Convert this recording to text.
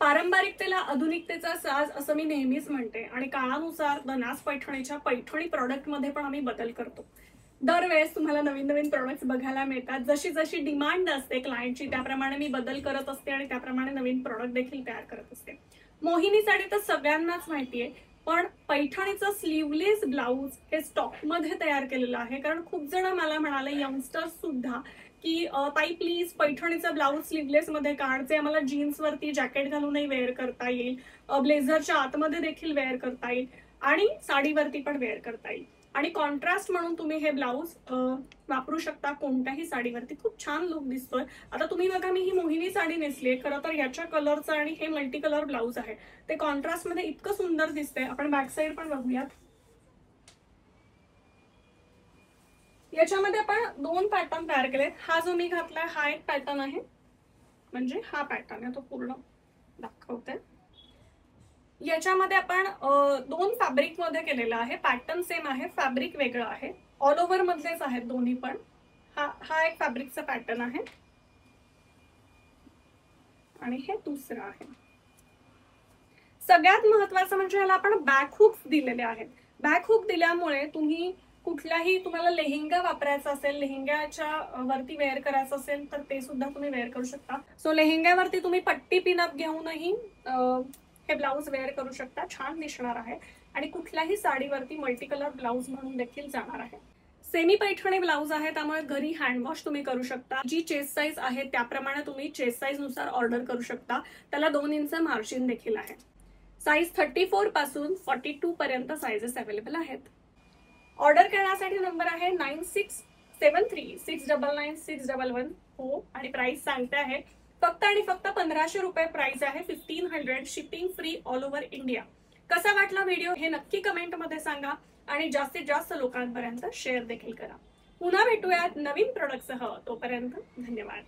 पारंपरिकतेला आधुनिकतेचा साज असं मी नेहमीच म्हणते आणि काळानुसार बनास पैठणीच्या पैठणी प्रॉडक्ट मध्ये पण आम्ही बदल करतो। दरवेळेस तुम्हाला नवीन नवीन प्रॉडक्ट्स बघायला मिळतात। जशी जशी डिमांड असते क्लायंटची त्याप्रमाणे मी बदल करत असते आणि त्याप्रमाणे नवीन प्रॉडक्ट देखील तयार करत असते। मोहिनी साडी तर सगळ्यांनाच माहिती आहे, पण पैठणीचं स्लीवलेस ब्लाउज हे स्टॉक मध्ये तयार केलेलं आहे। कारण खूप जण मला म्हणाले, यंगस्टर्स सुद्धा, की ताई प्लीज पैठणीचा ब्लाउज स्लीवलेस मध्ये काढ, जे आम्हाला जीन्स वरती जॅकेट घालूनही वेअर करता येईल, ब्लेझरच्या आतमध्ये देखील वेअर करता येईल आणि साडीवरती पण वेअर करता येईल। आणि कॉन्ट्रास्ट म्हणून तुम्ही हे ब्लाउज वापरू शकता कोणत्याही साडीवरती, खूप छान लुक दिसतोय। आता तुम्ही बघा, मी ही मोहिनी साडी नेसली आहे, खरं तर याच्या कलरचं आणि हे मल्टी कलर ब्लाउज आहे ते कॉन्ट्रास्ट मध्ये इतकं सुंदर दिसतंय। आपण बॅक साइड पण बघूयात। याच्यामध्ये आपण दोन पॅटर्न तयार केले। हा जो मी घातलाय हा एक पॅटर्न आहे, म्हणजे हा पॅटर्न आहे, तो पूर्ण दाखवते। याच्यामध्ये आपण दोन फॅब्रिक मध्ये केलेला आहे, पॅटर्न सेम आहे, फॅब्रिक वेगळं आहे, ऑल ओव्हर मधलेच आहेत दोन्ही पण। हा एक फॅब्रिकचा पॅटर्न आहे आणि हे दुसरं आहे। सगळ्यात महत्त्वाचं म्हणजे याला आपण बॅक हुक्स दिलेले आहेत। बॅक हुक दिल्यामुळे तुम्ही कुठलाही, तुम्हाला लेहेंगा वापरायचा असेल, लेहेंगाच्या वरती वेअर करायचं असेल तर ते सुद्धा तुम्ही वेअर करू शकता। सो लेहेंगावरती तुम्ही पट्टी पिनअप घेऊनही हे ब्लाउज वेअर करू शकता, छान दिसणार आहे आणि कुठल्याही साडीवरती मल्टी कलर ब्लाउज म्हणून देखील जाणार आहे। सेमी पैठणी ब्लाउज आहे, त्यामुळे घरी हँडवॉश तुम्ही करू शकता। जी चेस्ट साइज आहे त्याप्रमाणे तुम्ही चेस्ट साइज नुसार ऑर्डर करू शकता। त्याला 2 इंच मार्जिन देखील आहे। साइज 34 पासून 42 पर्यंत साइजेस अवेलेबल आहेत। ऑर्डर करण्यासाठी नंबर आहे 9673699611 हो, आणि प्राइस सांगते आहे फक्त आणि फक्त 1500 रुपये प्राइस आहे, 1500 shipping free all over India. कसा वाटला व्हिडिओ हे नक्की कमेंट मध्ये सांगा आणि जास्तीत जास्त लोकांपर्यंत शेअर देखील करा। पुन्हा भेटूयात नवीन प्रोडक्टसह, तोपर्यंत धन्यवाद।